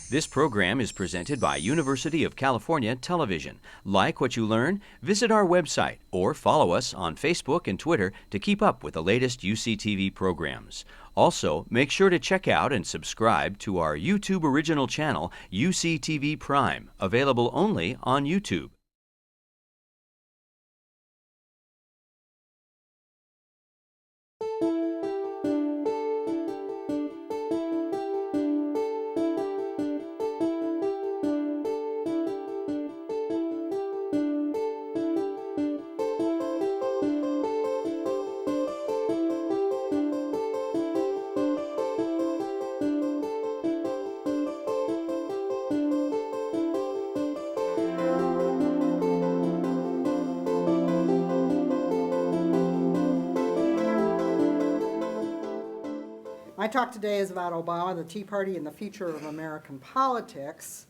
This program is presented by University of California Television. Like what you learn? Visit our website or follow us on Facebook and Twitter to keep up with the latest UCTV programs. Also, make sure to check out and subscribe to our YouTube original channel, UCTV Prime, available only on YouTube. My talk today is about Obama, the Tea Party, and the future of American politics.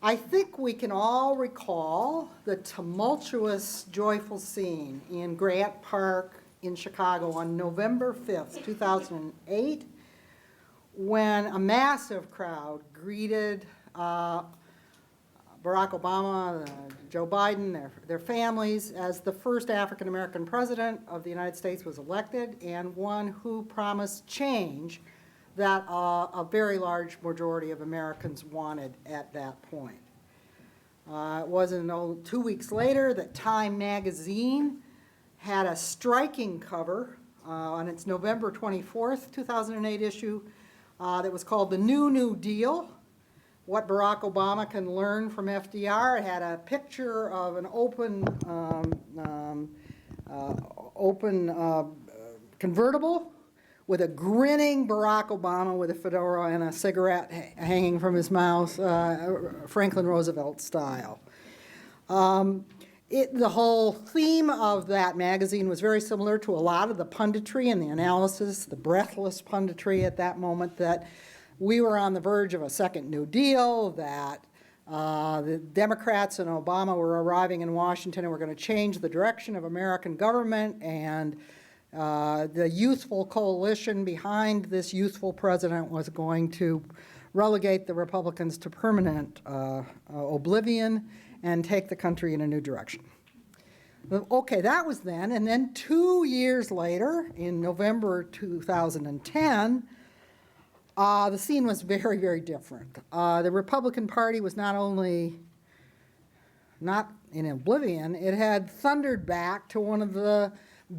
I think we can all recall the tumultuous, joyful scene in Grant Park in Chicago on November 5th, 2008, when a massive crowd greeted Barack Obama, Joe Biden, their families, as the first African-American president of the United States was elected, and one who promised change that a very large majority of Americans wanted at that point. It wasn't 2 weeks later that Time magazine had a striking cover on its November 24th, 2008 issue that was called The New Deal: What Barack Obama Can Learn from FDR. It had a picture of an open convertible with a grinning Barack Obama with a fedora and a cigarette hanging from his mouth, Franklin Roosevelt style. The whole theme of that magazine was very similar to a lot of the punditry and the analysis, the breathless punditry at that moment, that we were on the verge of a second New Deal, that the Democrats and Obama were arriving in Washington and were going to change the direction of American government, and the youthful coalition behind this youthful president was going to relegate the Republicans to permanent oblivion and take the country in a new direction. Okay, that was then, and then 2 years later, in November 2010, the scene was very, very different. The Republican Party was not only not in oblivion, it had thundered back to one of the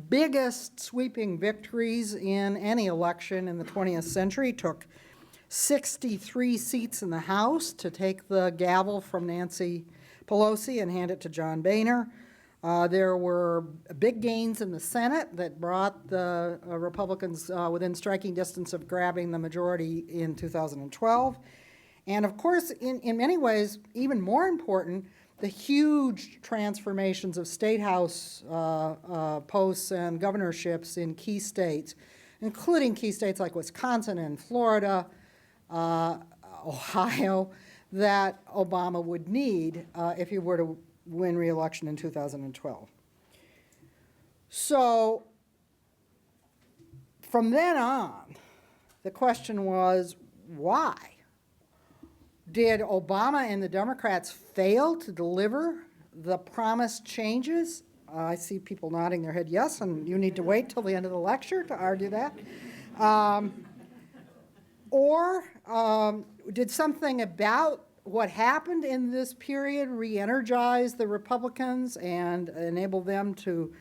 biggest sweeping victories in any election in the 20th century. It took 63 seats in the House to take the gavel from Nancy Pelosi and hand it to John Boehner. There were big gains in the Senate that brought the Republicans within striking distance of grabbing the majority in 2012. And of course, in many ways, even more important, the huge transformations of state house posts and governorships in key states, including key states like Wisconsin and Florida, Ohio, that Obama would need if he were to win re-election in 2012. So from then on, the question was, why? Did Obama and the Democrats fail to deliver the promised changes? I see people nodding their head yes, and you need to wait till the end of the lecture to argue that. Or did something about what happened in this period re-energize the Republicans and enable them to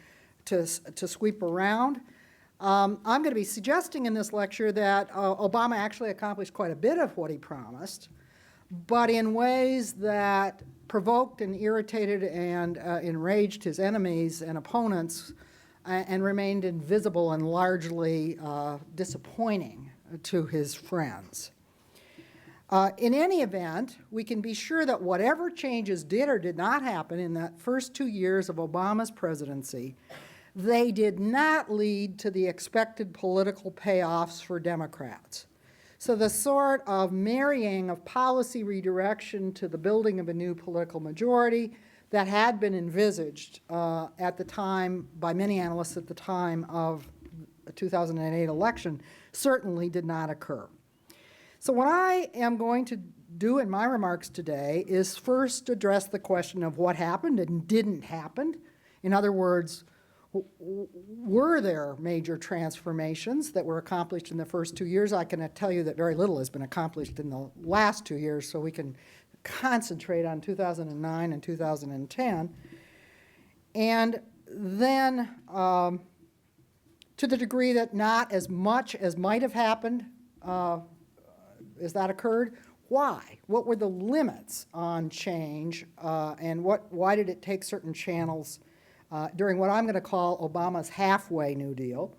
sweep around? I'm going to be suggesting in this lecture that Obama actually accomplished quite a bit of what he promised, but in ways that provoked and irritated and enraged his enemies and opponents and remained invisible and largely disappointing to his friends. In any event, we can be sure that whatever changes did or did not happen in that first 2 years of Obama's presidency, they did not lead to the expected political payoffs for Democrats. So the sort of marrying of policy redirection to the building of a new political majority that had been envisaged at the time by many analysts at the time of the 2008 election certainly did not occur. So what I am going to do in my remarks today is first address the question of what happened and didn't happen. In other words, were there major transformations that were accomplished in the first 2 years? I can tell you that very little has been accomplished in the last 2 years, so we can concentrate on 2009 and 2010. And then, to the degree that not as much as might have happened as that occurred, why? What were the limits on change, and why did it take certain channels during what I'm going to call Obama's halfway New Deal?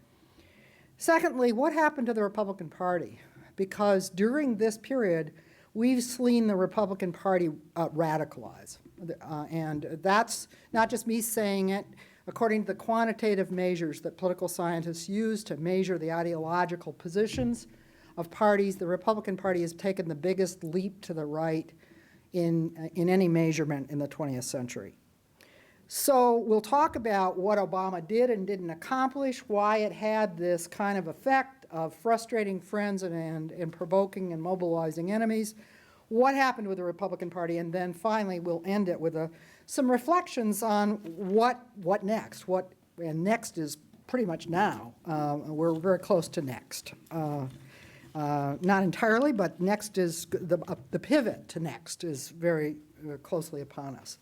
Secondly, what happened to the Republican Party? Because during this period, we've seen the Republican Party radicalize. And that's not just me saying it. According to the quantitative measures that political scientists use to measure the ideological positions of parties, the Republican Party has taken the biggest leap to the right in any measurement in the 20th century. So we'll talk about what Obama did and didn't accomplish, why it had this kind of effect of frustrating friends and provoking and mobilizing enemies, what happened with the Republican Party, and then finally we'll end it with some reflections on what next. And next is pretty much now. We're very close to next. Not entirely, but next is the pivot to next is very closely upon us.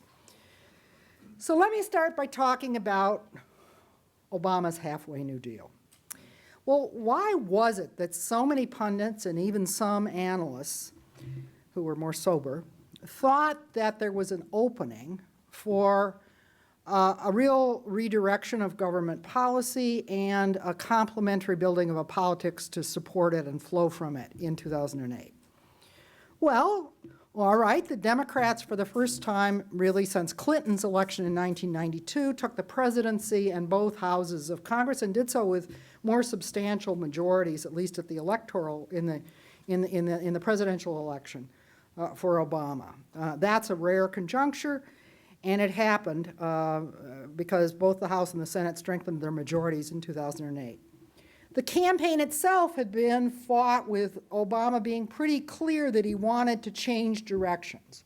So let me start by talking about Obama's halfway New Deal. Well, why was it that so many pundits and even some analysts who were more sober thought that there was an opening for a real redirection of government policy and a complementary building of a politics to support it and flow from it in 2008? Well, all right, the Democrats, for the first time really since Clinton's election in 1992, took the presidency and both houses of Congress and did so with more substantial majorities, at least at the electoral in the presidential election for Obama. That's a rare conjuncture, and it happened because both the House and the Senate strengthened their majorities in 2008. The campaign itself had been fought with Obama being pretty clear that he wanted to change directions.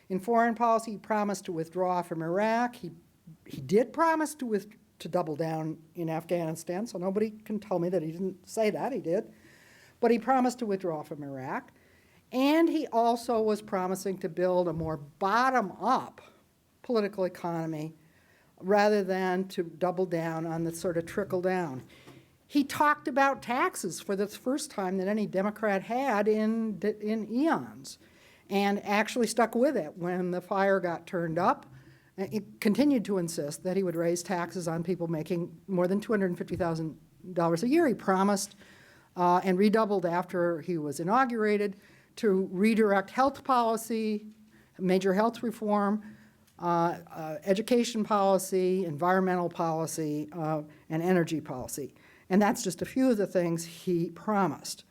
In foreign policy, he promised to withdraw from Iraq. He did promise to double down in Afghanistan, so nobody can tell me that he didn't say that. He did. But he promised to withdraw from Iraq. And he also was promising to build a more bottom-up political economy rather than to double down on the sort of trickle-down. He talked about taxes for the first time that any Democrat had in eons, and actually stuck with it when the fire got turned up. He continued to insist that he would raise taxes on people making more than $250,000 a year. He promised and redoubled after he was inaugurated to redirect health policy, major health reform, education policy, environmental policy, and energy policy. And that's just a few of the things he promised.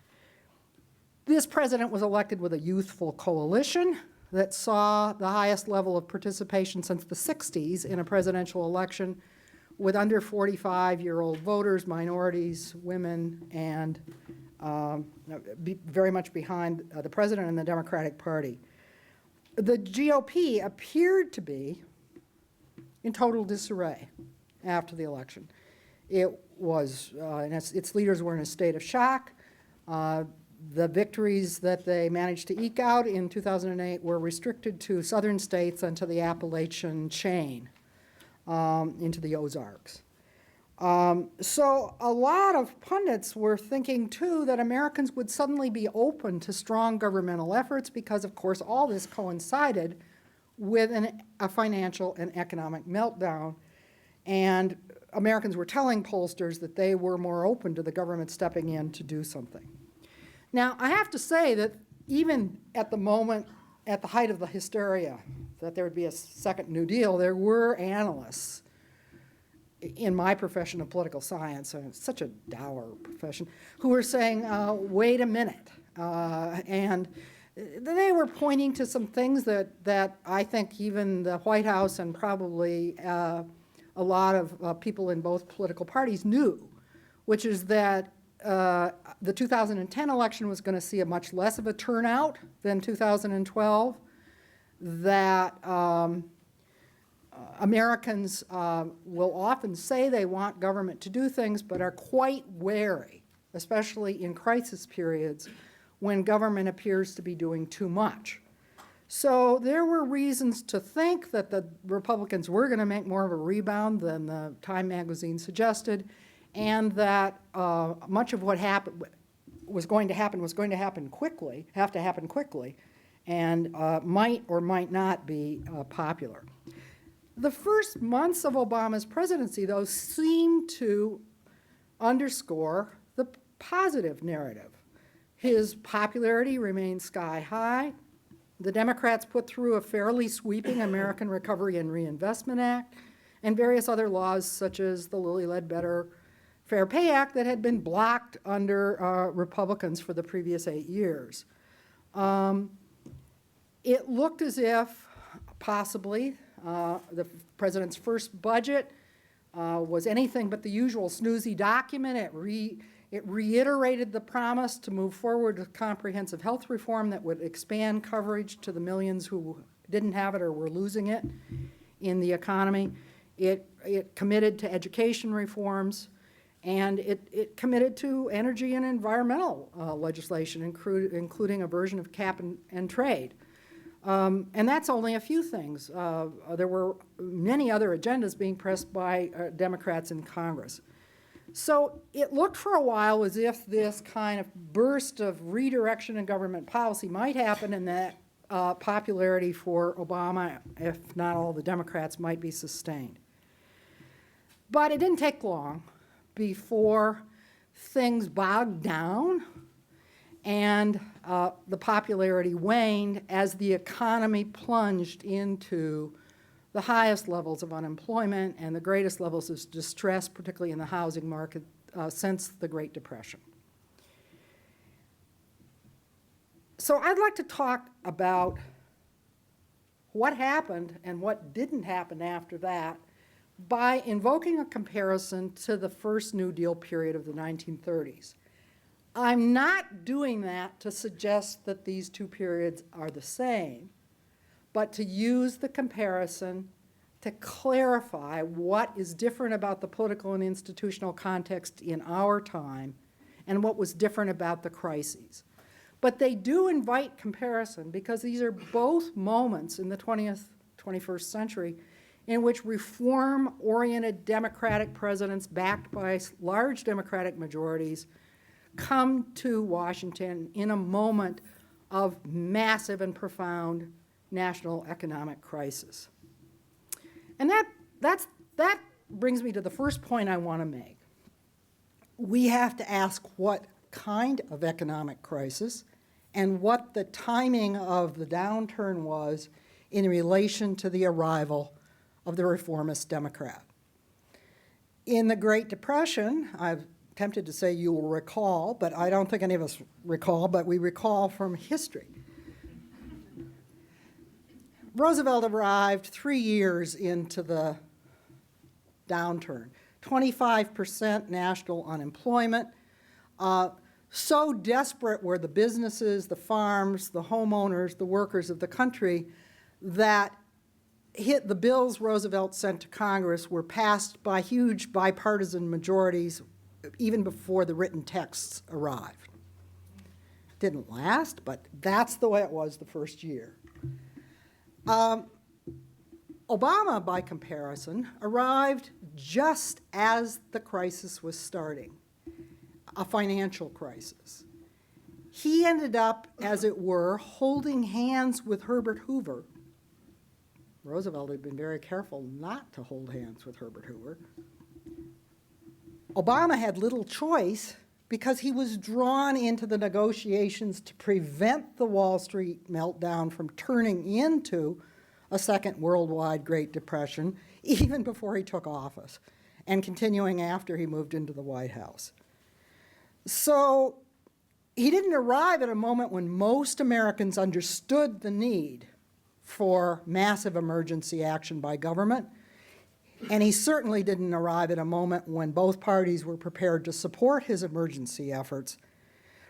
This president was elected with a youthful coalition that saw the highest level of participation since the 60s in a presidential election, with under 45-year-old voters, minorities, women, and very much behind the president and the Democratic Party. The GOP appeared to be in total disarray after the election. It was, and its leaders were in a state of shock. The victories that they managed to eke out in 2008 were restricted to southern states and to the Appalachian chain, into the Ozarks. So a lot of pundits were thinking, too, that Americans would suddenly be open to strong governmental efforts because, of course, all this coincided with a financial and economic meltdown. And Americans were telling pollsters that they were more open to the government stepping in to do something. Now, I have to say that even at the moment, at the height of the hysteria, that there would be a second New Deal, there were analysts in my profession of political science, and it's such a dour profession, who were saying, wait a minute. And they were pointing to some things that I think even the White House and probably a lot of people in both political parties knew, which is that the 2010 election was going to see a much less of a turnout than 2012, that Americans will often say they want government to do things, but are quite wary, especially in crisis periods, when government appears to be doing too much. So there were reasons to think that the Republicans were going to make more of a rebound than the Time magazine suggested, and that much of what happened was going to happen quickly, and might or might not be popular. The first months of Obama's presidency, though, seemed to underscore the positive narrative. His popularity remained sky high. The Democrats put through a fairly sweeping American Recovery and Reinvestment Act and various other laws such as the Lilly Ledbetter Fair Pay Act that had been blocked under Republicans for the previous 8 years. It looked as if possibly the president's first budget was anything but the usual snoozy document. It reiterated the promise to move forward with comprehensive health reform that would expand coverage to the millions who didn't have it or were losing it in the economy. It committed to education reforms, and it committed to energy and environmental legislation, including a version of cap and trade. And that's only a few things. There were many other agendas being pressed by Democrats in Congress. So it looked for a while as if this kind of burst of redirection in government policy might happen, and that popularity for Obama, if not all the Democrats, might be sustained. But it didn't take long before things bogged down and the popularity waned as the economy plunged into the highest levels of unemployment and the greatest levels of distress, particularly in the housing market, since the Great Depression. So I'd like to talk about what happened and what didn't happen after that by invoking a comparison to the first New Deal period of the 1930s. I'm not doing that to suggest that these two periods are the same, but to use the comparison to clarify what is different about the political and institutional context in our time and what was different about the crises. But they do invite comparison because these are both moments in the 21st century in which reform-oriented Democratic presidents backed by large Democratic majorities come to Washington in a moment of massive and profound national economic crisis. And that brings me to the first point I want to make. We have to ask what kind of economic crisis and what the timing of the downturn was in relation to the arrival of the reformist Democrat. In the Great Depression, I've tempted to say you will recall, but I don't think any of us recall, but we recall from history. Roosevelt arrived 3 years into the downturn, 25% national unemployment. So desperate were the businesses, the farms, the homeowners, the workers of the country that the bills Roosevelt sent to Congress were passed by huge bipartisan majorities even before the written texts arrived. Didn't last, but that's the way it was the first year. Obama, by comparison, arrived just as the crisis was starting, a financial crisis. He ended up, as it were, holding hands with Herbert Hoover. Roosevelt had been very careful not to hold hands with Herbert Hoover. Obama had little choice because he was drawn into the negotiations to prevent the Wall Street meltdown from turning into a second worldwide Great Depression, even before he took office, and continuing after he moved into the White House. So he didn't arrive at a moment when most Americans understood the need for massive emergency action by government. And he certainly didn't arrive at a moment when both parties were prepared to support his emergency efforts.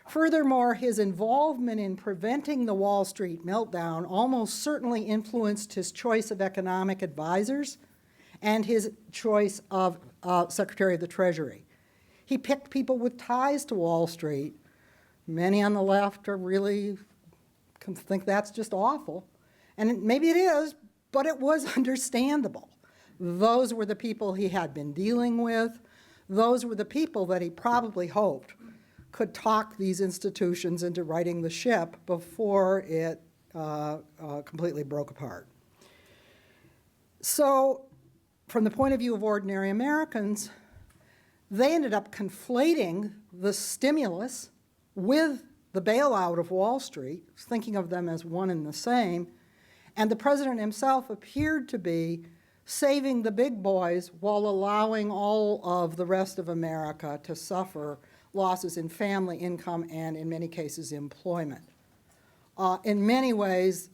Furthermore, his involvement in preventing the Wall Street meltdown almost certainly influenced his choice of economic advisors and his choice of Secretary of the Treasury. He picked people with ties to Wall Street. Many on the left are really think that's just awful. And maybe it is, but it was understandable. Those were the people he had been dealing with. Those were the people that he probably hoped could talk these institutions into righting the ship before it completely broke apart. So, from the point of view of ordinary Americans, they ended up conflating the stimulus with the bailout of Wall Street, thinking of them as one and the same, and the president himself appeared to be saving the big boys while allowing all of the rest of America to suffer losses in family income and, in many cases, employment. In many ways,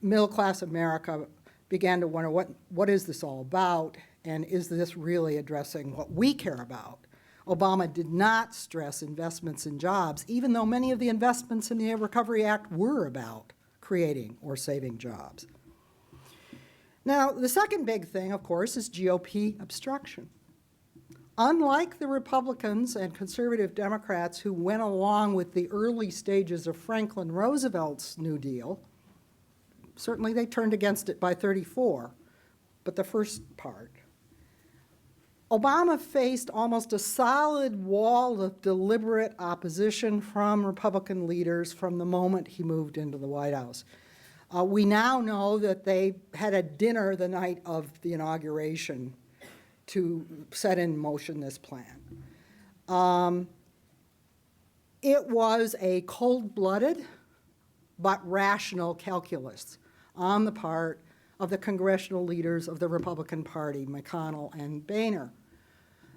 middle-class America began to wonder, what is this all about, and is this really addressing what we care about? Obama did not stress investments in jobs, even though many of the investments in the Recovery Act were about creating or saving jobs. Now, the second big thing, of course, is GOP obstruction. Unlike the Republicans and conservative Democrats who went along with the early stages of Franklin Roosevelt's New Deal, certainly they turned against it by 34, but the first part. Obama faced almost a solid wall of deliberate opposition from Republican leaders from the moment he moved into the White House. We now know that they had a dinner the night of the inauguration to set in motion this plan. It was a cold-blooded but rational calculus on the part of the congressional leaders of the Republican Party, McConnell and Boehner.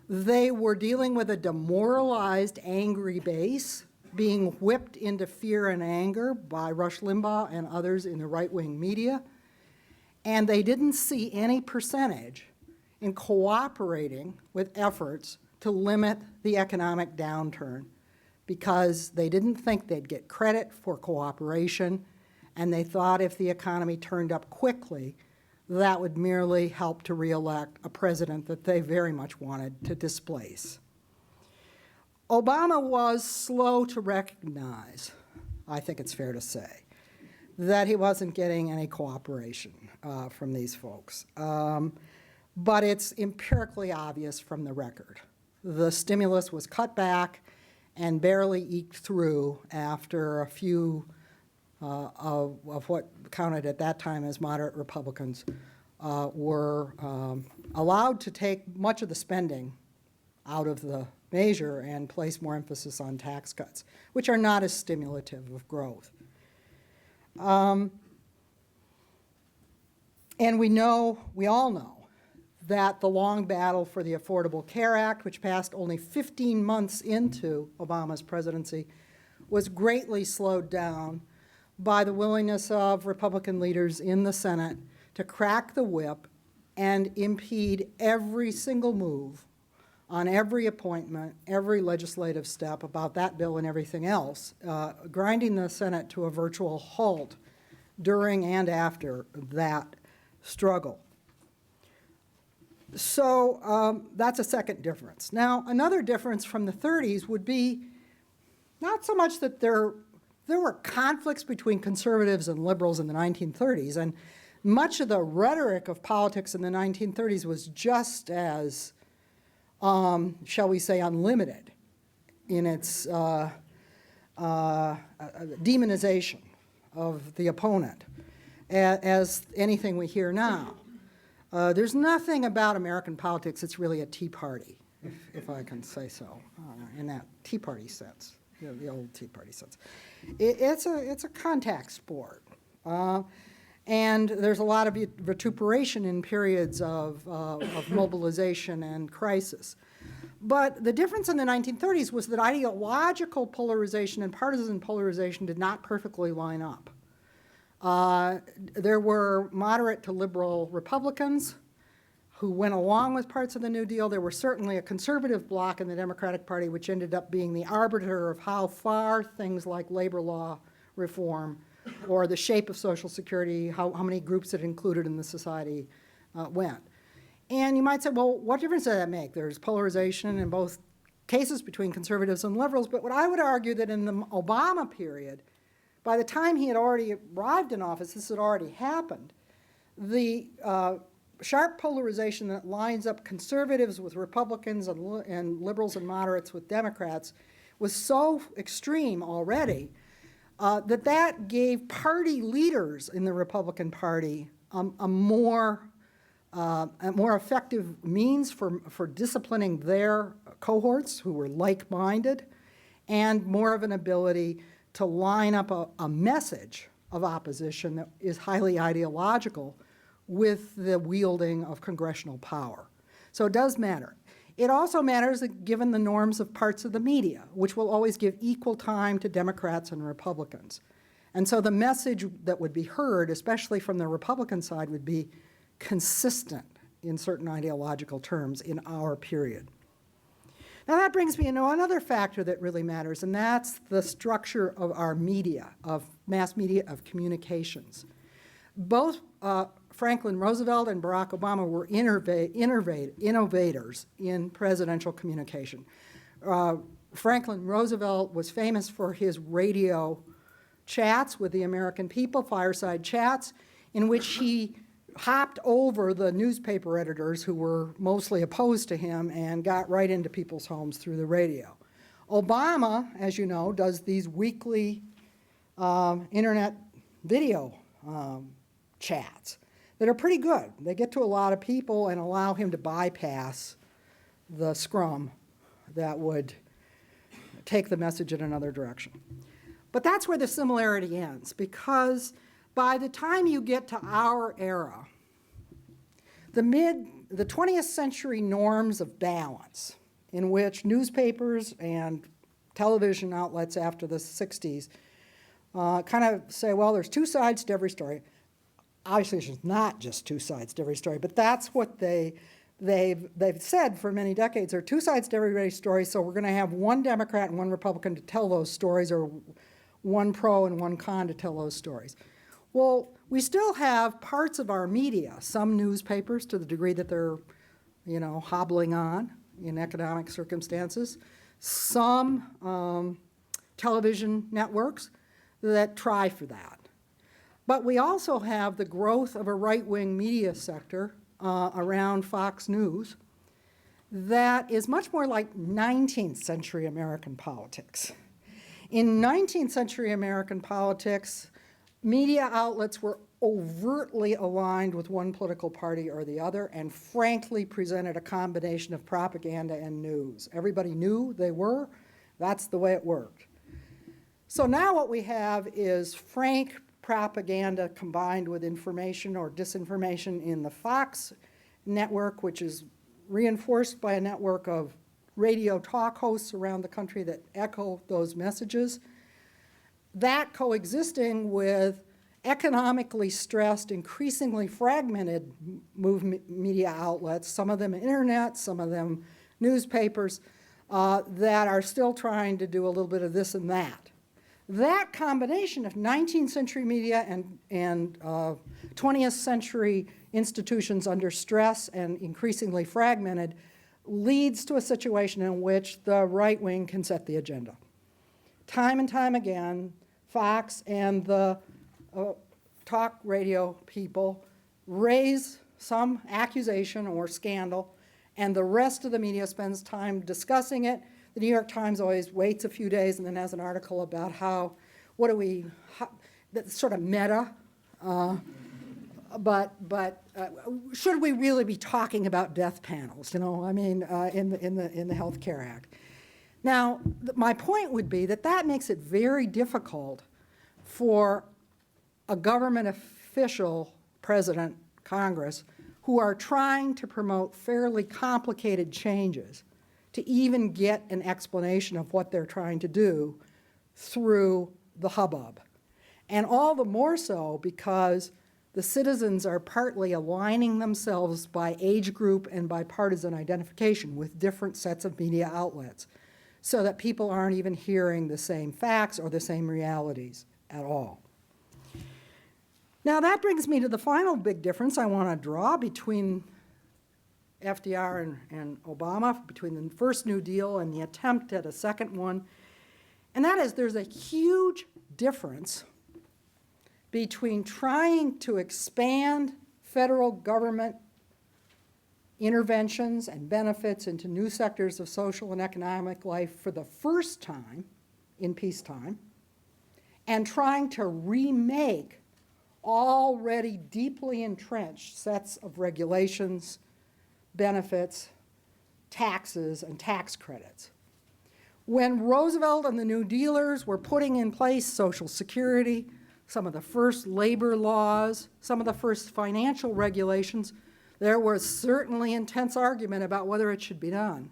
They were dealing with a demoralized, angry base being whipped into fear and anger by Rush Limbaugh and others in the right-wing media, and they didn't see any percentage in cooperating with efforts to limit the economic downturn because they didn't think they'd get credit for cooperation, and they thought if the economy turned up quickly, that would merely help to reelect a president that they very much wanted to displace. Obama was slow to recognize, I think it's fair to say, that he wasn't getting any cooperation from these folks. But it's empirically obvious from the record. The stimulus was cut back and barely eked through after a few of what counted at that time as moderate Republicans were allowed to take much of the spending out of the measure and place more emphasis on tax cuts, which are not as stimulative of growth. And we all know, that the long battle for the Affordable Care Act, which passed only 15 months into Obama's presidency, was greatly slowed down by the willingness of Republican leaders in the Senate to crack the whip and impede every single move on every appointment, every legislative step about that bill and everything else, grinding the Senate to a virtual halt during and after that struggle. So that's a second difference. Now, another difference from the 30s would be not so much that there were conflicts between conservatives and liberals in the 1930s, and much of the rhetoric of politics in the 1930s was just as, shall we say, unlimited in its demonization of the opponent as anything we hear now. There's nothing about American politics that's really a Tea Party, if I can say so, in that Tea Party sense, the old Tea Party sense. It's a contact sport, and there's a lot of vituperation in periods of mobilization and crisis. But the difference in the 1930s was that ideological polarization and partisan polarization did not perfectly line up. There were moderate to liberal Republicans who went along with parts of the New Deal. There was certainly a conservative bloc in the Democratic Party, which ended up being the arbiter of how far things like labor law reform or the shape of Social Security, how many groups it included in the society went. And you might say, well, what difference does that make? There's polarization in both cases between conservatives and liberals, but what I would argue that in the Obama period, by the time he had already arrived in office, this had already happened, the sharp polarization that lines up conservatives with Republicans and liberals and moderates with Democrats was so extreme already that gave party leaders in the Republican Party a more effective means for disciplining their cohorts who were like-minded, and more of an ability to line up a message of opposition that is highly ideological with the wielding of congressional power. So it does matter. It also matters that given the norms of parts of the media, which will always give equal time to Democrats and Republicans. And so the message that would be heard, especially from the Republican side, would be consistent in certain ideological terms in our period. Now that brings me into another factor that really matters, and that's the structure of our media, of mass media, of communications. Both Franklin Roosevelt and Barack Obama were innovators in presidential communication. Franklin Roosevelt was famous for his radio chats with the American people, fireside chats, in which he hopped over the newspaper editors who were mostly opposed to him and got right into people's homes through the radio. Obama, as you know, does these weekly internet video chats that are pretty good. They get to a lot of people and allow him to bypass the scrum that would take the message in another direction. But that's where the similarity ends, because by the time you get to our era, the 20th century norms of balance, in which newspapers and television outlets after the 60s kind of say, well, there's two sides to every story. Obviously, there's not just two sides to every story, but that's what they've said for many decades. There are two sides to every story, so we're going to have one Democrat and one Republican to tell those stories, or one pro and one con to tell those stories. Well, we still have parts of our media, some newspapers to the degree that they're, hobbling on in economic circumstances, some television networks that try for that. But we also have the growth of a right-wing media sector around Fox News that is much more like 19th century American politics. In 19th century American politics, media outlets were overtly aligned with one political party or the other, and frankly presented a combination of propaganda and news. Everybody knew they were. That's the way it worked. So now what we have is frank propaganda combined with information or disinformation in the Fox network, which is reinforced by a network of radio talk hosts around the country that echo those messages. That coexisting with economically stressed, increasingly fragmented media outlets, some of them internet, some of them newspapers, that are still trying to do a little bit of this and that. That combination of 19th century media and 20th century institutions under stress and increasingly fragmented leads to a situation in which the right wing can set the agenda. Time and time again, Fox and the talk radio people raise some accusation or scandal, and the rest of the media spends time discussing it. The New York Times always waits a few days and then has an article about that's sort of meta, but should we really be talking about death panels, in the Health Care Act? Now, my point would be that makes it very difficult for a government official, president, Congress, who are trying to promote fairly complicated changes to even get an explanation of what they're trying to do through the hubbub. And all the more so because the citizens are partly aligning themselves by age group and by partisan identification with different sets of media outlets, so that people aren't even hearing the same facts or the same realities at all. Now that brings me to the final big difference I want to draw between FDR and Obama, between the first New Deal and the attempt at a second one, and that is there's a huge difference between trying to expand federal government interventions and benefits into new sectors of social and economic life for the first time in peacetime, and trying to remake already deeply entrenched sets of regulations, benefits, taxes, and tax credits. When Roosevelt and the New Dealers were putting in place Social Security, some of the first labor laws, some of the first financial regulations, there was certainly intense argument about whether it should be done.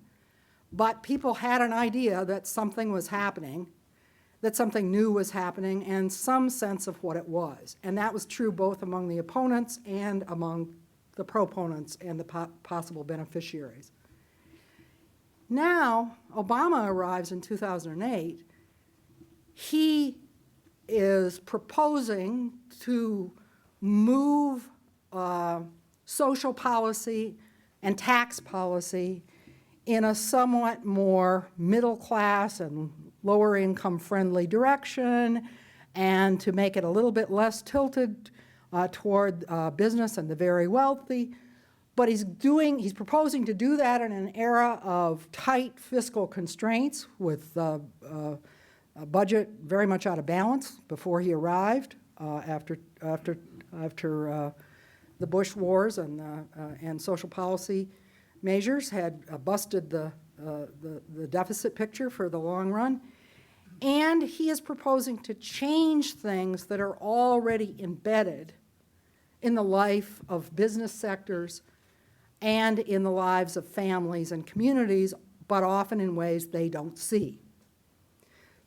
But people had an idea that something was happening, that something new was happening, and some sense of what it was. And that was true both among the opponents and among the proponents and the possible beneficiaries. Now, Obama arrives in 2008. He is proposing to move social policy and tax policy in a somewhat more middle class and lower income friendly direction, and to make it a little bit less tilted toward business and the very wealthy. But he's proposing to do that in an era of tight fiscal constraints, with a budget very much out of balance before he arrived after the Bush wars and social policy measures had busted the deficit picture for the long run. And he is proposing to change things that are already embedded in the life of business sectors and in the lives of families and communities, but often in ways they don't see.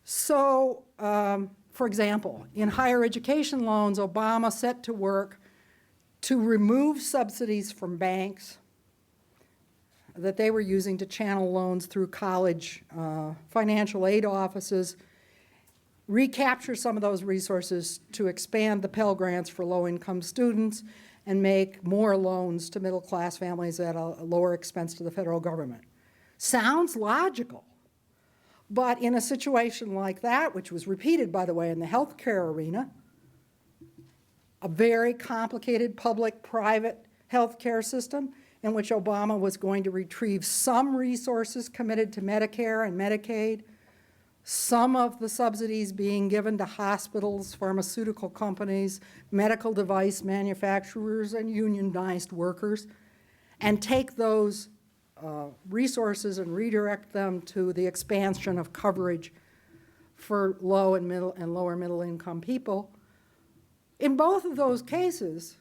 So, for example, in higher education loans, Obama set to work to remove subsidies from banks that they were using to channel loans through college financial aid offices, recapture some of those resources to expand the Pell Grants for low-income students, and make more loans to middle-class families at a lower expense to the federal government. Sounds logical, but in a situation like that, which was repeated, by the way, in the healthcare arena, a very complicated public-private healthcare system in which Obama was going to retrieve some resources committed to Medicare and Medicaid, some of the subsidies being given to hospitals, pharmaceutical companies, medical device manufacturers, and unionized workers, and take those resources and redirect them to the expansion of coverage for low and middle and lower middle income people. In both of those cases,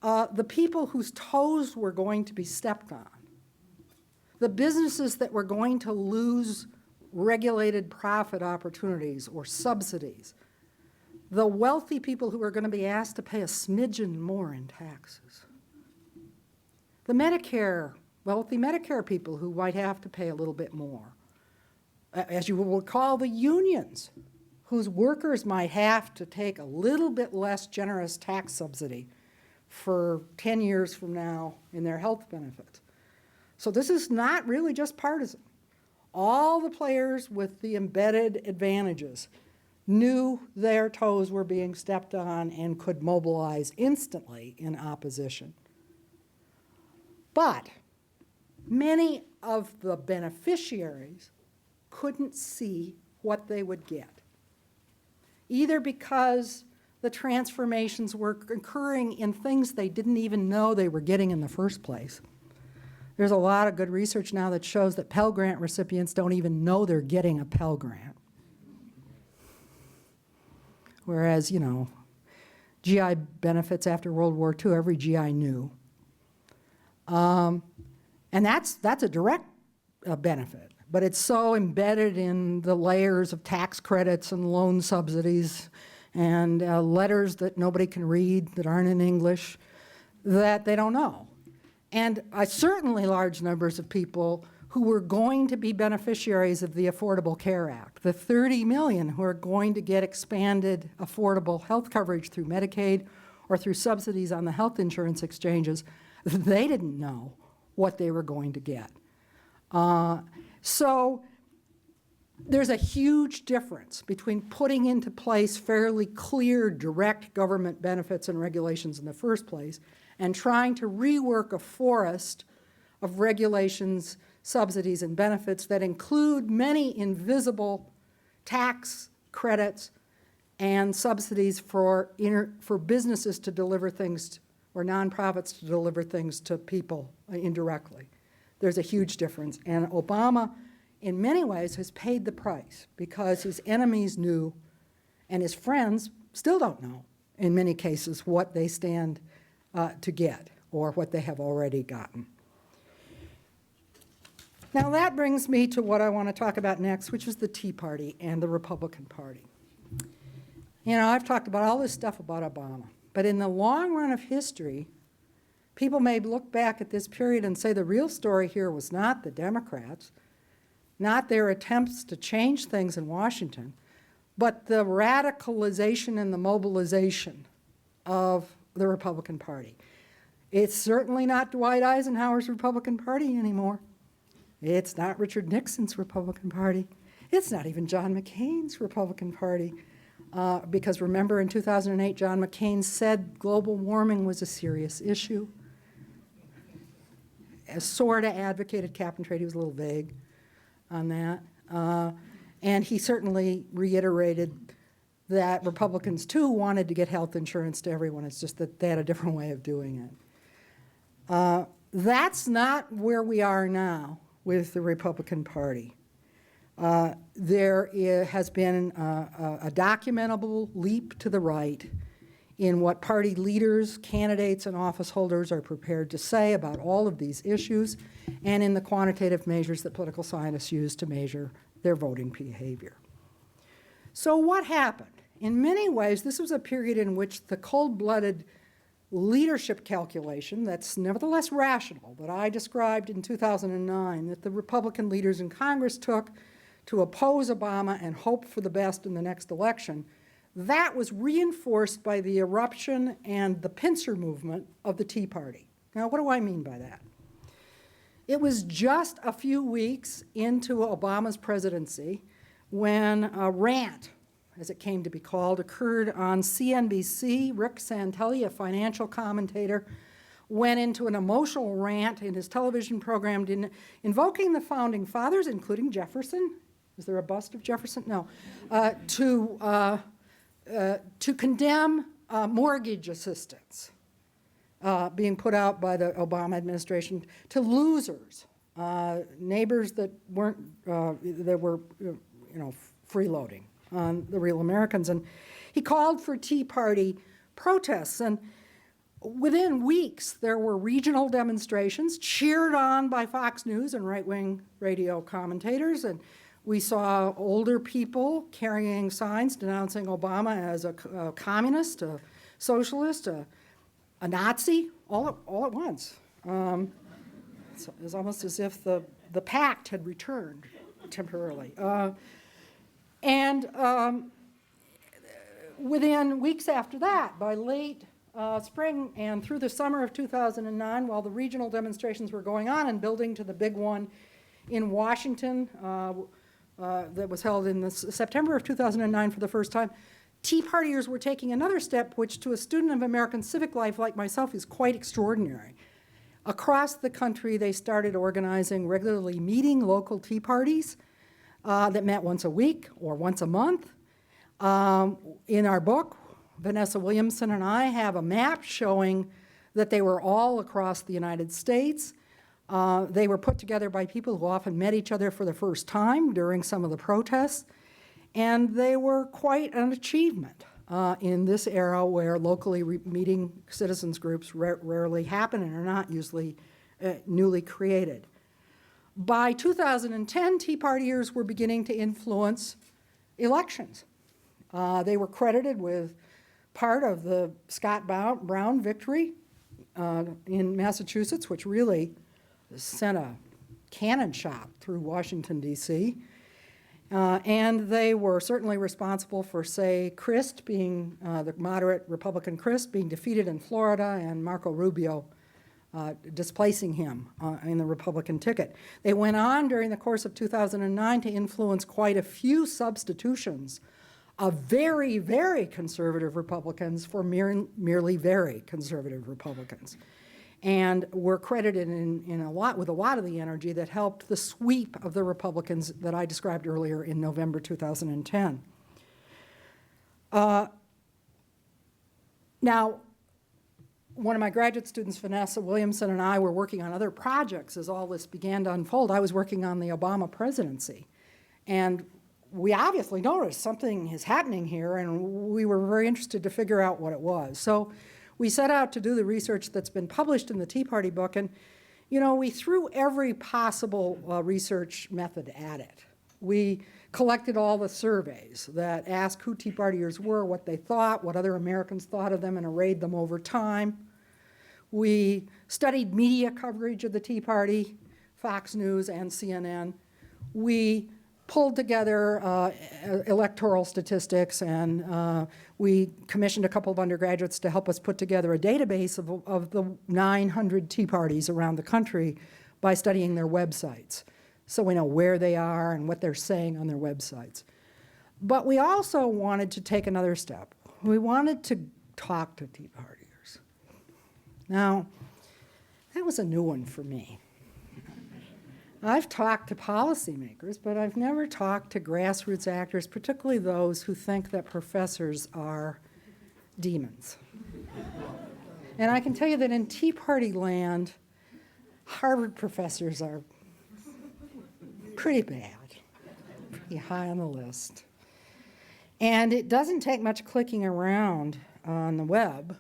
the people whose toes were going to be stepped on, the businesses that were going to lose regulated profit opportunities or subsidies, the wealthy people who are going to be asked to pay a smidgen more in taxes, the wealthy Medicare people who might have to pay a little bit more, as you will recall, the unions whose workers might have to take a little bit less generous tax subsidy for 10 years from now in their health benefits. So this is not really just partisan. All the players with the embedded advantages knew their toes were being stepped on and could mobilize instantly in opposition. But many of the beneficiaries couldn't see what they would get, either because the transformations were occurring in things they didn't even know they were getting in the first place. There's a lot of good research now that shows that Pell Grant recipients don't even know they're getting a Pell Grant. Whereas, GI benefits after World War II, every GI knew. And that's a direct benefit, but it's so embedded in the layers of tax credits and loan subsidies and letters that nobody can read, that aren't in English, that they don't know. And certainly large numbers of people who were going to be beneficiaries of the Affordable Care Act, the 30 million who are going to get expanded affordable health coverage through Medicaid or through subsidies on the health insurance exchanges, they didn't know what they were going to get. So there's a huge difference between putting into place fairly clear, direct government benefits and regulations in the first place and trying to rework a forest of regulations, subsidies, and benefits that include many invisible tax credits and subsidies for businesses to deliver things, or nonprofits to deliver things to people indirectly. There's a huge difference. And Obama, in many ways, has paid the price because his enemies knew, and his friends still don't know, in many cases, what they stand to get or what they have already gotten. Now that brings me to what I want to talk about next, which is the Tea Party and the Republican Party. You know, I've talked about all this stuff about Obama, but in the long run of history, people may look back at this period and say the real story here was not the Democrats, not their attempts to change things in Washington, but the radicalization and the mobilization of the Republican Party. It's certainly not Dwight Eisenhower's Republican Party anymore. It's not Richard Nixon's Republican Party. It's not even John McCain's Republican Party. Because remember, in 2008, John McCain said global warming was a serious issue. Sort of advocated cap and trade. He was a little vague on that. And he certainly reiterated that Republicans, too, wanted to get health insurance to everyone. It's just that they had a different way of doing it. That's not where we are now with the Republican Party. There has been a documentable leap to the right in what party leaders, candidates, and office holders are prepared to say about all of these issues, and in the quantitative measures that political scientists use to measure their voting behavior. So what happened? In many ways, this was a period in which the cold-blooded leadership calculation that's nevertheless rational that I described in 2009 that the Republican leaders in Congress took to oppose Obama and hope for the best in the next election, that was reinforced by the eruption and the pincer movement of the Tea Party. Now, what do I mean by that? It was just a few weeks into Obama's presidency when a rant, as it came to be called, occurred on CNBC. Rick Santelli, a financial commentator, went into an emotional rant in his television program invoking the founding fathers, including Jefferson. Is there a bust of Jefferson? No. To condemn mortgage assistance being put out by the Obama administration to losers, neighbors that weren't, that were, freeloading on the real Americans. And he called for Tea Party protests. And within weeks, there were regional demonstrations cheered on by Fox News and right-wing radio commentators. And we saw older people carrying signs denouncing Obama as a communist, a socialist, a Nazi, all at once. So it was almost as if the pact had returned temporarily. Within weeks after that, by late spring and through the summer of 2009, while the regional demonstrations were going on and building to the big one in Washington that was held in September of 2009 for the first time, Tea Partiers were taking another step, which to a student of American civic life like myself is quite extraordinary. Across the country, they started organizing regularly meeting local tea parties that met once a week or once a month. In our book, Vanessa Williamson and I have a map showing that they were all across the United States. They were put together by people who often met each other for the first time during some of the protests, and they were quite an achievement in this era where locally meeting citizens groups rarely happen and are not usually newly created. By 2010, Tea Partiers were beginning to influence elections. They were credited with part of the Scott Brown victory in Massachusetts, which really sent a cannon shot through Washington, D.C. And they were certainly responsible for, say, Crist being, the moderate Republican Crist being defeated in Florida and Marco Rubio displacing him in the Republican ticket. They went on during the course of 2009 to influence quite a few substitutions of very, very conservative Republicans for merely very conservative Republicans, and were credited with a lot of the energy that helped the sweep of the Republicans that I described earlier in November 2010. Now, one of my graduate students, Vanessa Williamson, and I were working on other projects as all this began to unfold. I was working on the Obama presidency, and we obviously noticed something is happening here, and we were very interested to figure out what it was. So we set out to do the research that's been published in the Tea Party book, and we threw every possible research method at it. We collected all the surveys that asked who Tea Partiers were, what they thought, what other Americans thought of them, and arrayed them over time. We studied media coverage of the Tea Party, Fox News and CNN. We pulled together electoral statistics, and we commissioned a couple of undergraduates to help us put together a database of the 900 Tea Parties around the country by studying their websites, so we know where they are and what they're saying on their websites. But we also wanted to take another step. We wanted to talk to Tea Partiers. Now, that was a new one for me. I've talked to policymakers, but I've never talked to grassroots actors, particularly those who think that professors are demons. And I can tell you that in Tea Party land, Harvard professors are pretty bad, pretty high on the list. And it doesn't take much clicking around on the web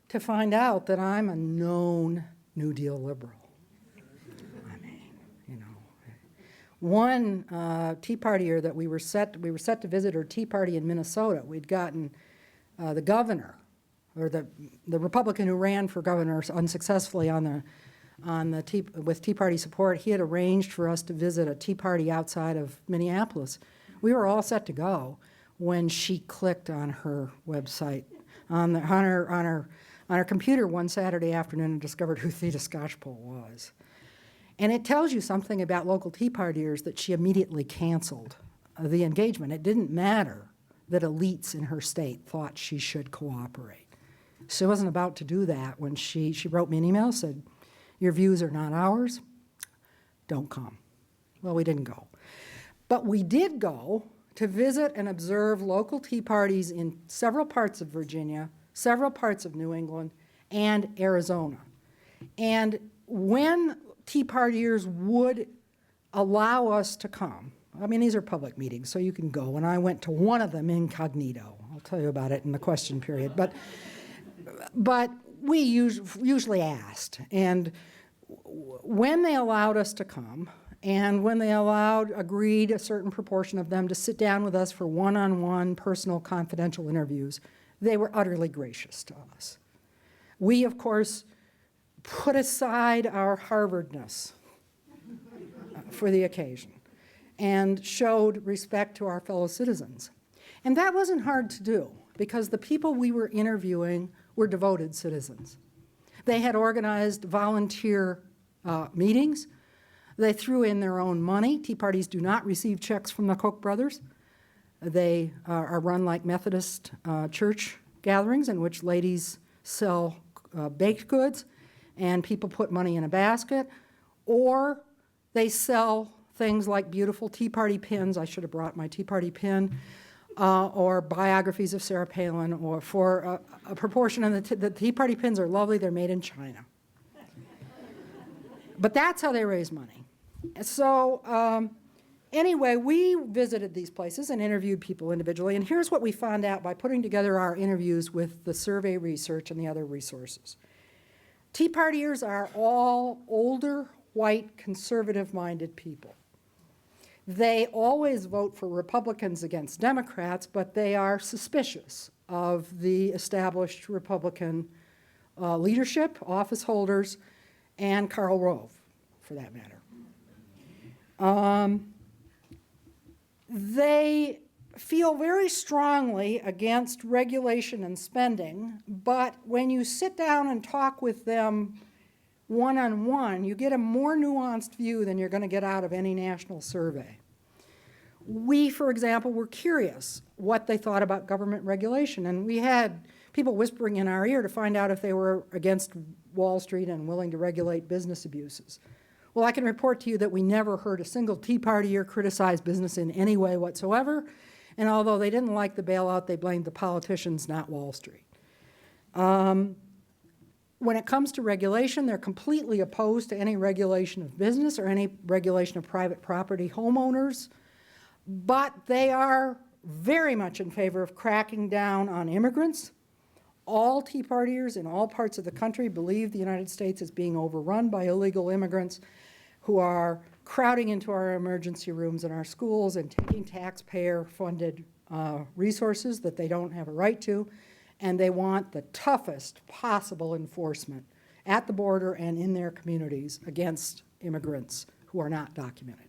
to find out that I'm a known New Deal liberal. One Tea Partier that we were set to visit her Tea Party in Minnesota. We'd gotten the governor, or the Republican who ran for governor unsuccessfully with Tea Party support. He had arranged for us to visit a Tea Party outside of Minneapolis. We were all set to go when she clicked on her website on her computer one Saturday afternoon and discovered who Theda Skocpol was. And it tells you something about local Tea Partiers that she immediately canceled the engagement. It didn't matter that elites in her state thought she should cooperate. She wasn't about to do that when she wrote me an email, said, "Your views are not ours, don't come." Well, we didn't go. But we did go to visit and observe local Tea Parties in several parts of Virginia, several parts of New England, and Arizona. And when Tea Partiers would allow us to come. I mean, these are public meetings, so you can go. And I went to one of them incognito. I'll tell you about it in the question period. But we usually asked. And when they allowed us to come, and when they agreed a certain proportion of them to sit down with us for one-on-one personal confidential interviews, they were utterly gracious to us. We, of course, put aside our Harvardness for the occasion and showed respect to our fellow citizens. And that wasn't hard to do because the people we were interviewing were devoted citizens. They had organized volunteer meetings. They threw in their own money. Tea Parties do not receive checks from the Koch brothers. They are run like Methodist church gatherings in which ladies sell baked goods and people put money in a basket, or they sell things like beautiful Tea Party pins. I should have brought my Tea Party pin, or biographies of Sarah Palin, or for a proportion of the Tea Party pins are lovely, they're made in China. But that's how they raise money. So anyway, we visited these places and interviewed people individually, and here's what we found out by putting together our interviews with the survey research and the other resources. Tea Partiers are all older, white, conservative-minded people. They always vote for Republicans against Democrats, but they are suspicious of the established Republican leadership, office holders, and Karl Rove, for that matter. They feel very strongly against regulation and spending, but when you sit down and talk with them one-on-one, you get a more nuanced view than you're going to get out of any national survey. We, for example, were curious what they thought about government regulation, and we had people whispering in our ear to find out if they were against Wall Street and willing to regulate business abuses. Well, I can report to you that we never heard a single Tea Partier criticize business in any way whatsoever, and although they didn't like the bailout, they blamed the politicians, not Wall Street. When it comes to regulation, they're completely opposed to any regulation of business or any regulation of private property homeowners, but they are very much in favor of cracking down on immigrants. All Tea Partiers in all parts of the country believe the United States is being overrun by illegal immigrants who are crowding into our emergency rooms and our schools and taking taxpayer-funded resources that they don't have a right to, and they want the toughest possible enforcement at the border and in their communities against immigrants who are not documented.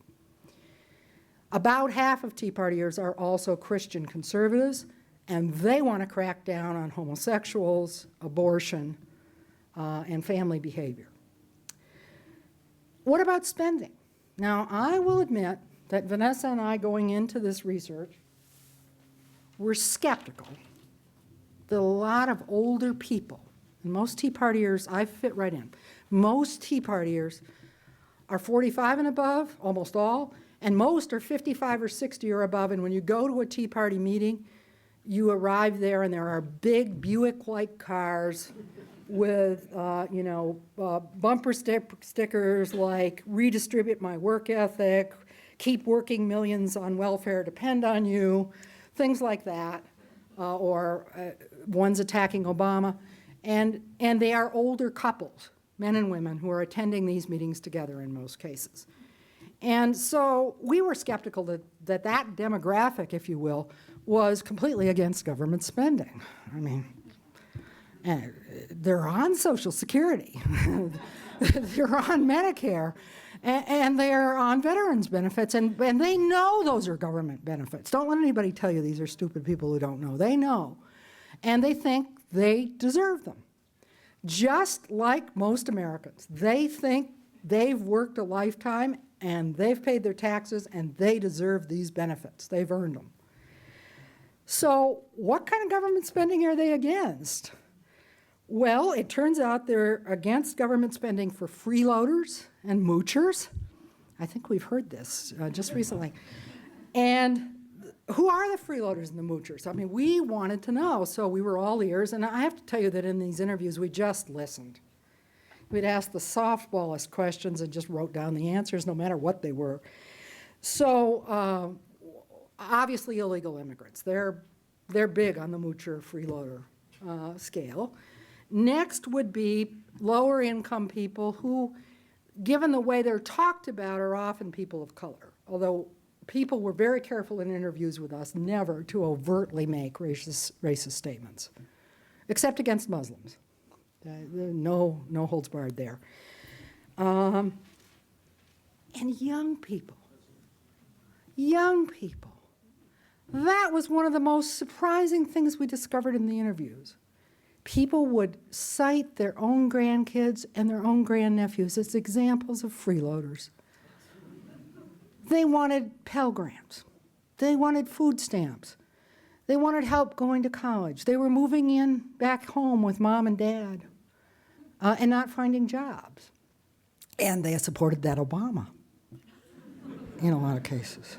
About half of Tea Partiers are also Christian conservatives, and they want to crack down on homosexuals, abortion, and family behavior. What about spending? Now, I will admit that Vanessa and I, going into this research, were skeptical that a lot of older people, and most Tea Partiers, I fit right in, most Tea Partiers are 45 and above, almost all, and most are 55 or 60 or above, and when you go to a Tea Party meeting, you arrive there and there are big Buick-like cars with, bumper stickers like redistribute my work ethic, keep working, millions on welfare depend on you, things like that, or one's attacking Obama. And they are older couples, men and women, who are attending these meetings together in most cases. And so we were skeptical that demographic, if you will, was completely against government spending. I mean, they're on Social Security, they're on Medicare, and they're on veterans benefits, and they know those are government benefits. Don't let anybody tell you these are stupid people who don't know. They know, and they think they deserve them. Just like most Americans, they think they've worked a lifetime and they've paid their taxes and they deserve these benefits. They've earned them. So what kind of government spending are they against? Well, it turns out they're against government spending for freeloaders and moochers. I think we've heard this just recently. And who are the freeloaders and the moochers? I mean, we wanted to know, so we were all ears. And I have to tell you that in these interviews, we just listened. We'd ask the softballest questions and just wrote down the answers, no matter what they were. So obviously illegal immigrants. They're big on the moocher freeloader scale. Next would be lower income people who, given the way they're talked about, are often people of color. Although people were very careful in interviews with us never to overtly make racist statements, except against Muslims. No holds barred there. And young people. Young people. That was one of the most surprising things we discovered in the interviews. People would cite their own grandkids and their own grandnephews as examples of freeloaders. They wanted Pell Grants. They wanted food stamps. They wanted help going to college. They were moving in back home with mom and dad and not finding jobs. And they supported that Obama in a lot of cases.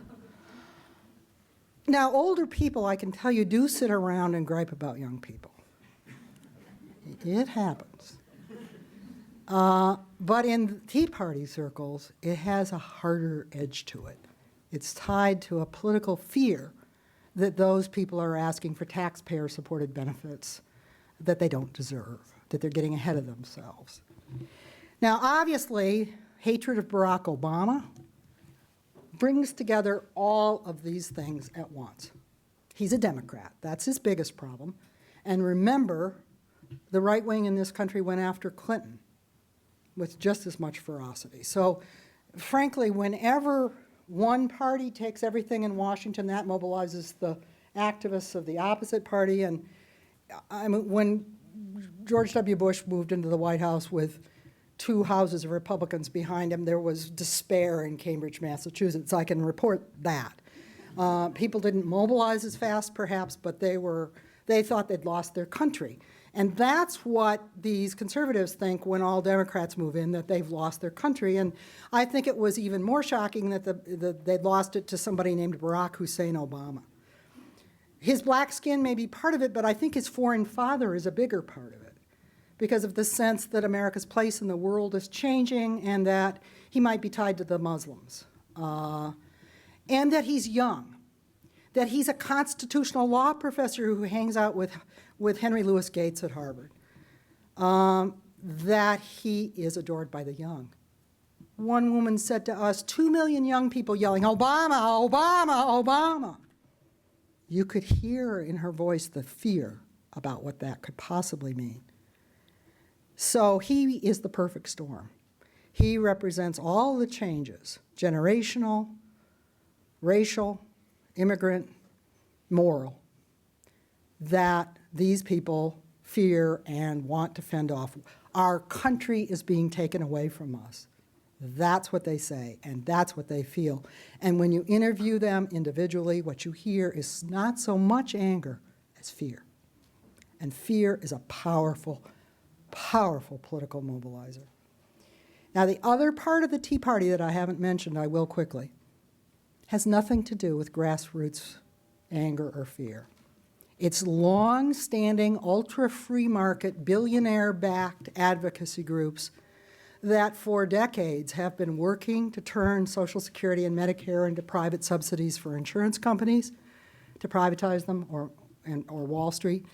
Now, older people, I can tell you, do sit around and gripe about young people. It happens. But in Tea Party circles, it has a harder edge to it. It's tied to a political fear that those people are asking for taxpayer-supported benefits that they don't deserve, that they're getting ahead of themselves. Now, obviously, hatred of Barack Obama, brings together all of these things at once. He's a Democrat. That's his biggest problem. And remember, the right wing in this country went after Clinton with just as much ferocity. So frankly, whenever one party takes everything in Washington, that mobilizes the activists of the opposite party. And I mean, when George W. Bush moved into the White House with 2 houses of Republicans behind him, there was despair in Cambridge, Massachusetts. I can report that. People didn't mobilize as fast, perhaps, but they thought they'd lost their country. And that's what these conservatives think when all Democrats move in, that they've lost their country. And I think it was even more shocking that they'd lost it to somebody named Barack Hussein Obama. His black skin may be part of it, but I think his foreign father is a bigger part of it because of the sense that America's place in the world is changing and that he might be tied to the Muslims. And that he's young, that he's a constitutional law professor who hangs out with Henry Louis Gates at Harvard, that he is adored by the young. One woman said to us, 2 million young people yelling, Obama, Obama, Obama. You could hear in her voice the fear about what that could possibly mean. So he is the perfect storm. He represents all the changes, generational, racial, immigrant, moral, that these people fear and want to fend off. Our country is being taken away from us. That's what they say, and that's what they feel. And when you interview them individually, what you hear is not so much anger as fear. And fear is a powerful, powerful political mobilizer. Now, the other part of the Tea Party that I haven't mentioned, I will quickly, has nothing to do with grassroots anger or fear. It's long-standing, ultra-free market, billionaire-backed advocacy groups that for decades have been working to turn Social Security and Medicare into private subsidies for insurance companies, to privatize them, or Wall Street,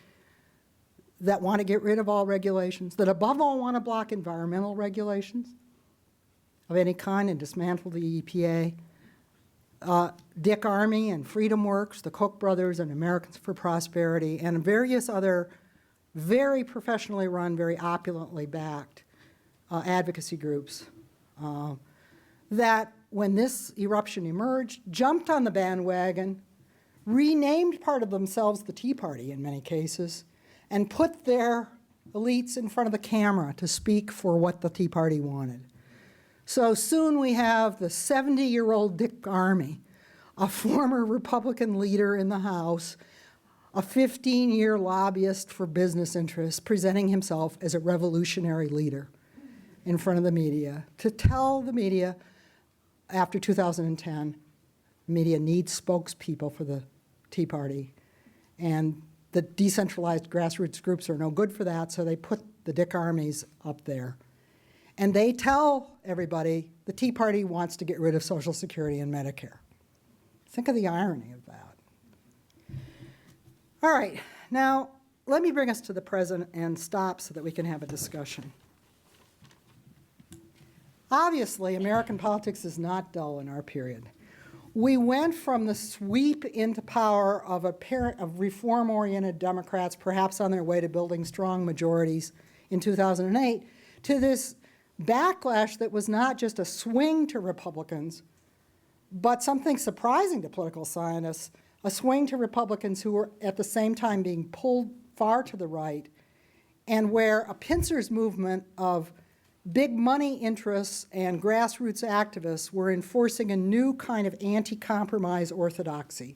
that want to get rid of all regulations, that above all want to block environmental regulations of any kind and dismantle the EPA. Dick Armey and Freedom Works, the Koch brothers and Americans for Prosperity, and various other very professionally run, very opulently backed advocacy groups that, when this eruption emerged, jumped on the bandwagon, renamed part of themselves the Tea Party in many cases, and put their elites in front of the camera to speak for what the Tea Party wanted. So soon we have the 70-year-old Dick Armey, a former Republican leader in the House, a 15-year lobbyist for business interests, presenting himself as a revolutionary leader in front of the media to tell the media, after 2010, media needs spokespeople for the Tea Party, and the decentralized grassroots groups are no good for that, so they put the Dick Armeys up there. And they tell everybody the Tea Party wants to get rid of Social Security and Medicare. Think of the irony of that. All right, now let me bring us to the present and stop so that we can have a discussion. Obviously, American politics is not dull in our period. We went from the sweep into power of reform-oriented Democrats, perhaps on their way to building strong majorities in 2008, to this backlash that was not just a swing to Republicans, but something surprising to political scientists, a swing to Republicans who were at the same time being pulled far to the right, and where a pincers movement of big money interests and grassroots activists were enforcing a new kind of anti-compromise orthodoxy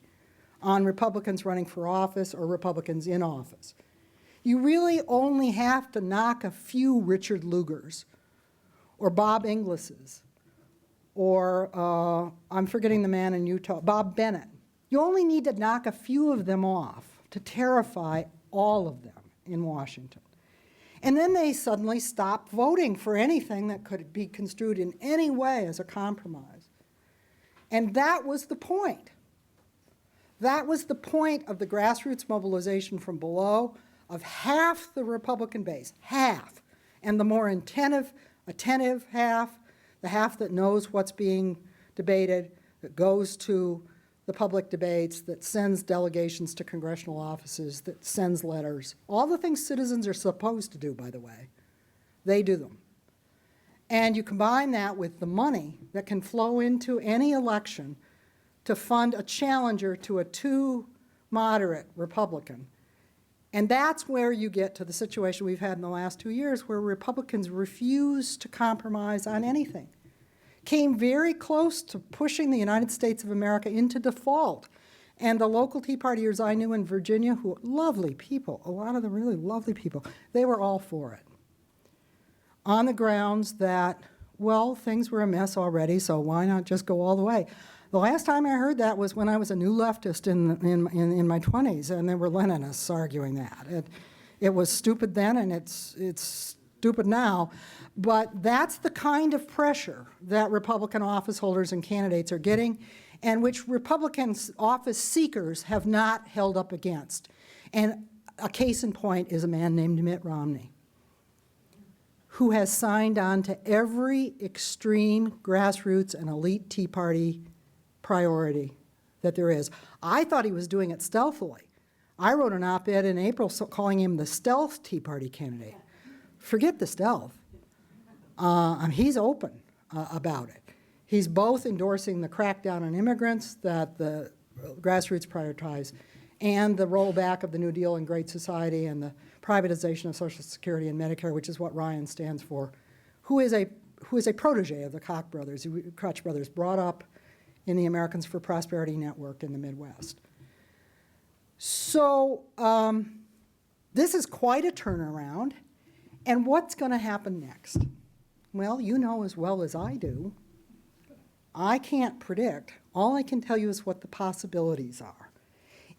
on Republicans running for office or Republicans in office. You really only have to knock a few Richard Lugers or Bob Inglis's or, I'm forgetting the man in Utah, Bob Bennett. You only need to knock a few of them off to terrify all of them in Washington. And then they suddenly stopped voting for anything that could be construed in any way as a compromise. And that was the point. That was the point of the grassroots mobilization from below of half the Republican base, half, and the more attentive half, the half that knows what's being debated, that goes to the public debates, that sends delegations to congressional offices, that sends letters. All the things citizens are supposed to do, by the way, they do them. And you combine that with the money that can flow into any election to fund a challenger to a too moderate Republican. And that's where you get to the situation we've had in the last 2 years where Republicans refuse to compromise on anything. Came very close to pushing the United States of America into default. And the local Tea Partiers I knew in Virginia, who lovely people, a lot of them really lovely people, they were all for it. On the grounds that, well, things were a mess already, so why not just go all the way? The last time I heard that was when I was a new leftist in my 20s, and there were Leninists arguing that. It was stupid then, and it's stupid now, but that's the kind of pressure that Republican office holders and candidates are getting, and which Republican office seekers have not held up against. And a case in point is a man named Mitt Romney, who has signed on to every extreme grassroots and elite Tea Party priority that there is. I thought he was doing it stealthily. I wrote an op-ed in April calling him the stealth Tea Party candidate. Forget the stealth. He's open about it. He's both endorsing the crackdown on immigrants that the grassroots prioritize and the rollback of the New Deal and Great Society and the privatization of Social Security and Medicare, which is what Ryan stands for, who is a protege of the Koch brothers, brought up in the Americans for Prosperity Network in the Midwest. So this is quite a turnaround. And what's going to happen next? Well, you know as well as I do. I can't predict. All I can tell you is what the possibilities are.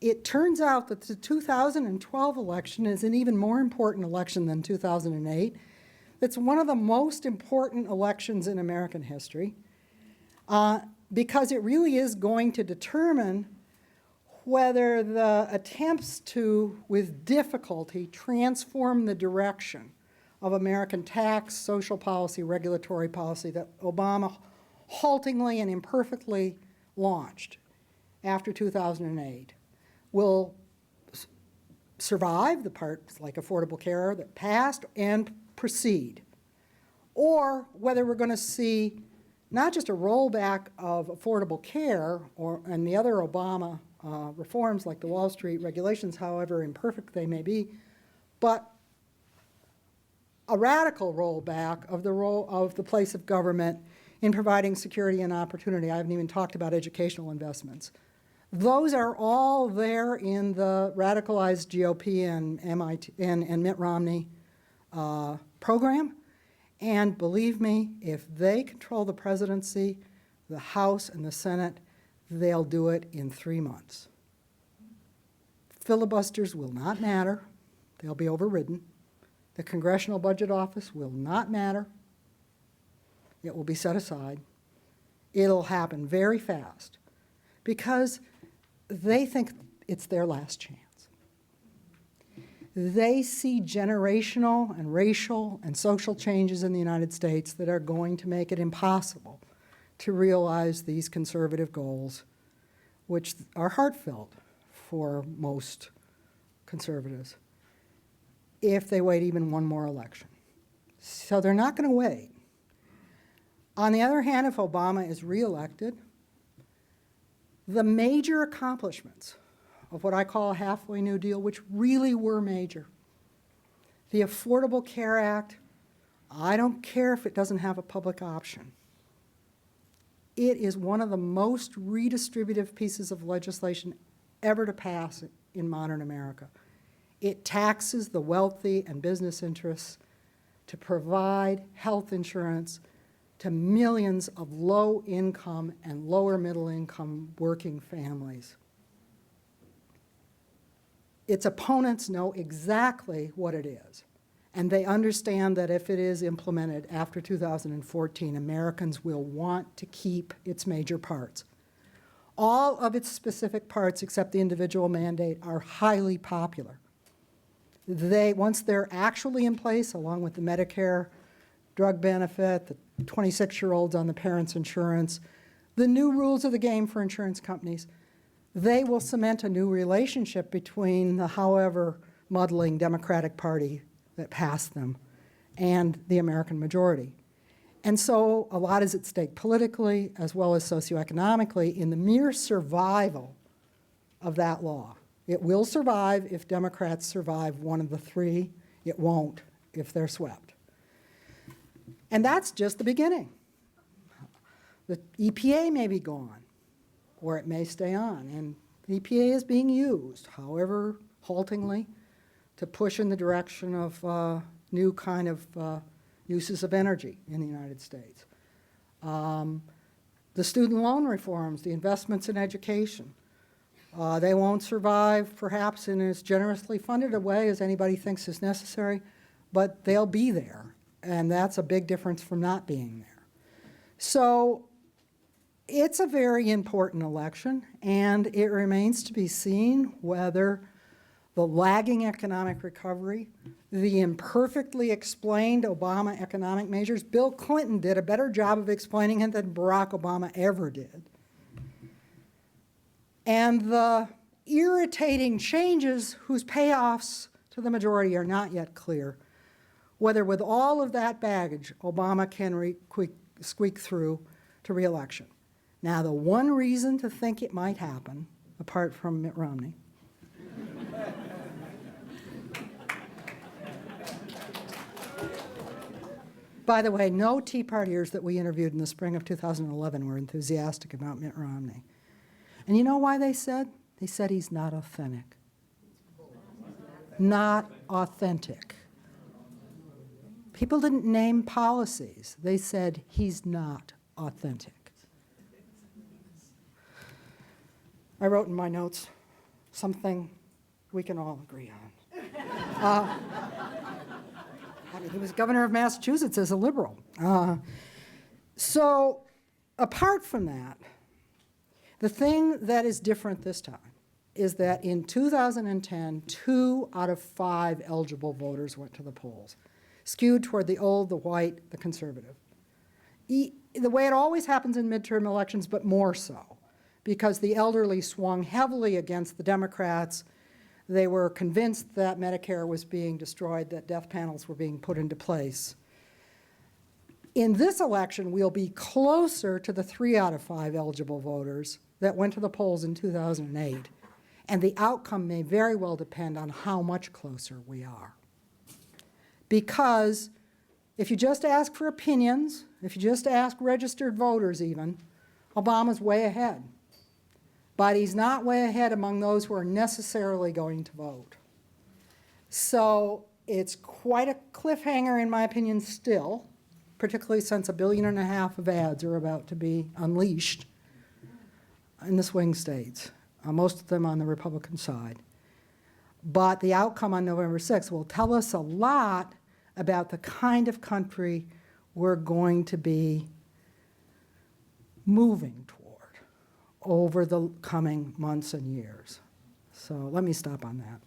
It turns out that the 2012 election is an even more important election than 2008. It's one of the most important elections in American history because it really is going to determine whether the attempts to, with difficulty, transform the direction of American tax, social policy, regulatory policy that Obama haltingly and imperfectly launched after 2008 will survive, the parts like Affordable Care that passed, and proceed. Or whether we're going to see not just a rollback of Affordable Care and the other Obama reforms like the Wall Street regulations, however imperfect they may be, but a radical rollback of the role of the place of government in providing security and opportunity. I haven't even talked about educational investments. Those are all there in the radicalized GOP and MIT and Mitt Romney program. And believe me, if they control the presidency, the House, and the Senate, they'll do it in 3 months. Filibusters will not matter. They'll be overridden. The Congressional Budget Office will not matter. It will be set aside. It'll happen very fast because they think it's their last chance. They see generational and racial and social changes in the United States that are going to make it impossible to realize these conservative goals, which are heartfelt for most conservatives, if they wait even one more election. So they're not going to wait. On the other hand, if Obama is reelected, the major accomplishments of what I call a halfway New Deal, which really were major, the Affordable Care Act, I don't care if it doesn't have a public option. It is one of the most redistributive pieces of legislation ever to pass in modern America. It taxes the wealthy and business interests to provide health insurance to millions of low-income and lower-middle-income working families. Its opponents know exactly what it is, and they understand that if it is implemented after 2014, Americans will want to keep its major parts. All of its specific parts, except the individual mandate, are highly popular. Once they're actually in place, along with the Medicare drug benefit, the 26-year-olds on the parents' insurance, the new rules of the game for insurance companies, they will cement a new relationship between the however muddling Democratic Party that passed them and the American majority. And so a lot is at stake politically as well as socioeconomically in the mere survival of that law. It will survive if Democrats survive one of the three. It won't if they're swept. And that's just the beginning. The EPA may be gone, or it may stay on. And the EPA is being used, however haltingly, to push in the direction of new kind of uses of energy in the United States. The student loan reforms, the investments in education, they won't survive perhaps in as generously funded a way as anybody thinks is necessary, but they'll be there, and that's a big difference from not being there. So it's a very important election, and it remains to be seen whether the lagging economic recovery, the imperfectly explained Obama economic measures, Bill Clinton did a better job of explaining it than Barack Obama ever did, and the irritating changes whose payoffs to the majority are not yet clear, whether with all of that baggage, Obama can squeak through to re-election. Now, the one reason to think it might happen, apart from Mitt Romney, by the way, no Tea Partiers that we interviewed in the spring of 2011 were enthusiastic about Mitt Romney. And you know why they said? They said he's not authentic. Not authentic. People didn't name policies. They said he's not authentic. I wrote in my notes something we can all agree on. I mean, he was governor of Massachusetts as a liberal. So apart from that, the thing that is different this time is that in 2010, 2 out of 5 eligible voters went to the polls, skewed toward the old, the white, the conservative. The way it always happens in midterm elections, but more so, because the elderly swung heavily against the Democrats. They were convinced that Medicare was being destroyed, that death panels were being put into place. In this election, we'll be closer to the 3 out of 5 eligible voters that went to the polls in 2008. And the outcome may very well depend on how much closer we are. Because if you just ask for opinions, if you just ask registered voters even, Obama's way ahead. But he's not way ahead among those who are necessarily going to vote. So it's quite a cliffhanger, in my opinion, still, particularly since $1.5 billion of ads are about to be unleashed in the swing states, most of them on the Republican side. But the outcome on November 6th will tell us a lot about the kind of country we're going to be moving toward over the coming months and years. So let me stop on that.